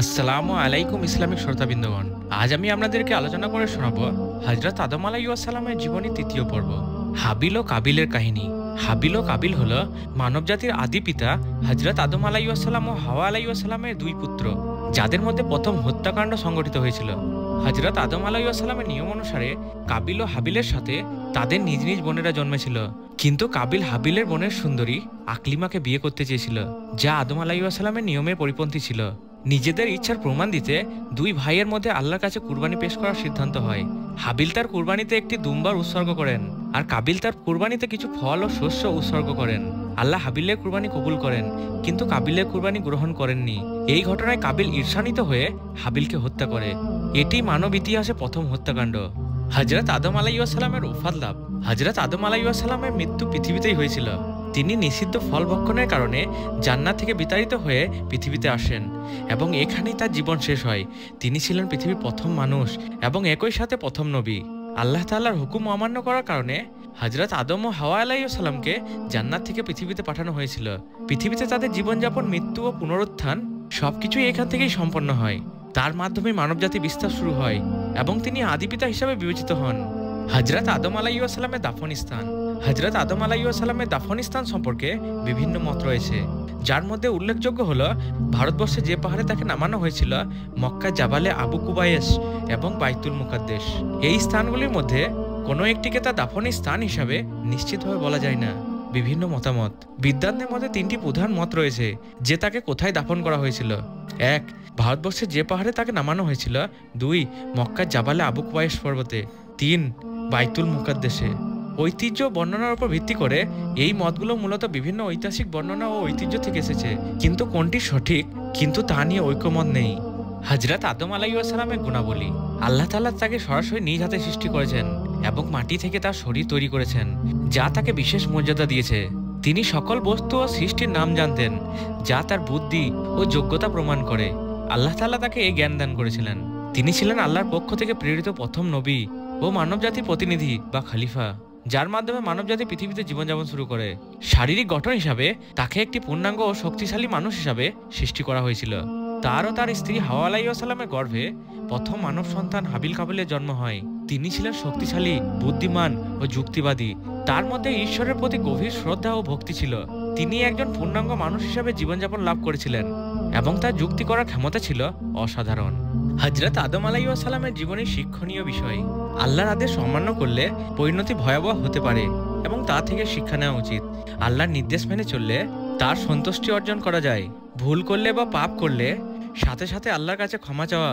আসসালামু আলাইকুম ইসলামিক শ্রোতাবৃন্দগণ। আজ আমি আপনাদেরকে আলোচনা করে শোনাবো হযরত আদম আলাইহিস সালামের জীবনী তৃতীয় পর্ব, হাবিল ও কাবিলের কাহিনী। হাবিল ও কাবিল হলো মানবজাতির আদি পিতা হযরত আদম আলাইহিস সালাম ও হাওয়া আলাইহিস সালামের দুই পুত্র, যাদের মধ্যে প্রথম হত্যাকাণ্ড সংঘটিত হয়েছিল। হযরত আদম আলাইহিস সালামের নিয়ম অনুসারে কাবিল ও হাবিলের সাথে তাদের নিজ নিজ বোনেরা জন্মেছিল, কিন্তু কাবিল হাবিলের বোনের সুন্দরী আকলিমাকে বিয়ে করতে চেয়েছিল, যা আদম আলাইহিস সালামের নিয়মের পরিপন্থী ছিল। নিজেদের ইচ্ছার প্রমাণ দিতে দুই ভাইয়ের মধ্যে আল্লাহর কাছে কুরবানি পেশ করার সিদ্ধান্ত হয়। হাবিল তার কুরবানিতে একটি দুম্বার উৎসর্গ করেন, আর কাবিল তার কুরবানিতে কিছু ফল ও শস্য উৎসর্গ করেন। আল্লাহ হাবিলের কুরবানি কবুল করেন, কিন্তু কাবিলের কুরবানি গ্রহণ করেননি। এই ঘটনায় কাবিল ঈর্ষান্বিত হয়ে হাবিলকে হত্যা করে। এটি মানব ইতিহাসে প্রথম হত্যাকাণ্ড। হযরত আদম আলাইহিস সালামের ওফাত লাভ। হযরত আদম আলাইহিস সালামের মৃত্যু পৃথিবীতেই হয়েছিল। তিনি নিষিদ্ধ ফল ভক্ষণের কারণে জান্নাত থেকে বিতাড়িত হয়ে পৃথিবীতে আসেন এবং এখানেই তার জীবন শেষ হয়। তিনি ছিলেন পৃথিবীর প্রথম মানুষ এবং একই সাথে প্রথম নবী। আল্লাহ তাআলার হুকুম অমান্য করার কারণে হযরত আদম ও হাওয়া আলাইহিস সালামকে জান্নাত থেকে পৃথিবীতে পাঠানো হয়েছিল। পৃথিবীতে তাদের জীবনযাপন, মৃত্যু ও পুনরুত্থান সবকিছুই এখান থেকেই সম্পন্ন হয়। তার মাধ্যমে মানবজাতি বিস্তার শুরু হয় এবং তিনি আদিপিতা হিসাবে বিবেচিত হন। হযরত আদম আলাইহিস সালামের দাফন স্থান। হযরত আদম আলাইহিস সালামের দাফন স্থান সম্পর্কে বিভিন্ন মত রয়েছে, যার মধ্যে উল্লেখযোগ্য হলো ভারতবর্ষে যে পাহাড়ে তাকে নামানো হয়েছিল, মক্কা জাবালে আবু কুবায়েস এবং বাইতুল মুকাদ্দেস। এই স্থানগুলির মধ্যে কোনো একটিকে তার দাফনের স্থান হিসাবে নিশ্চিতভাবে বলা যায় না। বিভিন্ন মতামত। বিদ্বানদের মধ্যে তিনটি প্রধান মত রয়েছে যে তাকে কোথায় দাফন করা হয়েছিল। 1. ভারতবর্ষে যে পাহাড়ে তাকে নামানো হয়েছিল। 2. মক্কার জাবালে আবু কুবায়েস পর্বতে। 3. বাইতুল মুকাদ্দেসে। ঐতিহ্য বর্ণনার উপর ভিত্তি করে এই মতগুলো মূলত বিভিন্ন ঐতিহাসিক বর্ণনা ও ঐতিহ্য থেকে এসেছে, কিন্তু কোনটি সঠিক কিন্তু তা নিয়ে ঐকমত নেই। হযরত আদম আলাইহিস সালামের গুণাবলী। আল্লাহ তাআলা তাকে সরাসরি নিজ হাতে সৃষ্টি করেছেন এবং মাটি থেকে তার শরীর তৈরি করেছেন, যা তাকে বিশেষ মর্যাদা দিয়েছে। তিনি সকল বস্তু ও সৃষ্টির নাম জানতেন, যা তার বুদ্ধি ও যোগ্যতা প্রমাণ করে। আল্লাহ তাআলা তাকে এই জ্ঞান দান করেছিলেন। তিনি ছিলেন আল্লাহর পক্ষ থেকে প্রেরিত প্রথম নবী ও মানবজাতির প্রতিনিধি বা খলিফা, যার মাধ্যমে মানবজাতি পৃথিবীতে জীবনযাপন শুরু করে। শারীরিক গঠন হিসাবে তাকে একটি পূর্ণাঙ্গ ও শক্তিশালী মানুষ হিসাবে সৃষ্টি করা হয়েছিল। তার ও তার স্ত্রী হাওয়া আলাইহিস সালামের গর্ভে প্রথম মানব সন্তান হাবিল কাবিলের জন্ম হয়। তিনি ছিলেন শক্তিশালী, বুদ্ধিমান ও যুক্তিবাদী। তার মধ্যে ঈশ্বরের প্রতি গভীর শ্রদ্ধা ও ভক্তি ছিল। তিনি একজন পূর্ণাঙ্গ মানুষ হিসাবে জীবনযাপন লাভ করেছিলেন এবং তার যুক্তি করার ক্ষমতা ছিল অসাধারণ। হযরত আদম আলাইহিস সালামের জীবনের শিক্ষণীয় বিষয়। আল্লাহর আদেশ অমান্য করলে পরিণতি ভয়াবহ হতে পারে এবং তা থেকে শিক্ষা নেওয়া উচিত। আল্লাহর নির্দেশ মেনে চললে তার সন্তুষ্টি অর্জন করা যায়। ভুল করলে বা পাপ করলে সাথে সাথে আল্লাহর কাছে ক্ষমা চাওয়া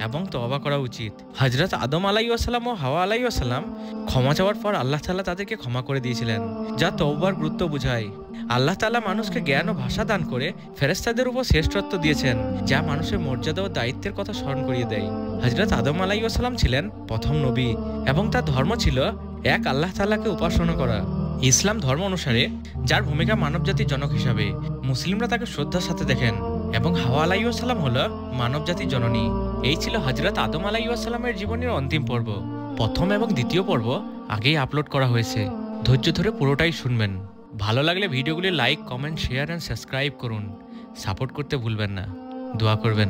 এবং তওবা করা উচিত। হযরত আদম আলাইহিস সালাম ও হাওয়া আলাইহিস সালাম ক্ষমা চাওয়ার পর আল্লাহ তাআলা তাদেরকে ক্ষমা করে দিয়েছিলেন, যা তওবার গুরুত্ব বোঝায়। আল্লাহ তাআলা মানুষকে জ্ঞান ও ভাষা দান করে ফেরেশতাদের উপর শ্রেষ্ঠত্ব দিয়েছেন, যা মানুষের মর্যাদা ও দায়িত্বের কথা স্মরণ করিয়ে দেয়। হযরত আদম আলাইহিস সালাম ছিলেন প্রথম নবী এবং তার ধর্ম ছিল এক আল্লাহ তাআলাকে উপাসনা করা। ইসলাম ধর্ম অনুসারে যার ভূমিকা মানবজাতির জনক হিসাবে, মুসলিমরা তাকে শ্রদ্ধার সাথে দেখেন এবং হাওয়া আলাইহিস সালাম হলো মানবজাতির জননী। এই ছিল হযরত আদম আলাইহিস সালামের জীবনের অন্তিম পর্ব। প্রথম এবং দ্বিতীয় পর্ব আগেই আপলোড করা হয়েছে, ধৈর্য ধরে পুরোটাই শুনবেন। ভালো লাগলে ভিডিওগুলি like, comment, share and subscribe করুন। সাপোর্ট করতে ভুলবেন না। দোয়া করবেন।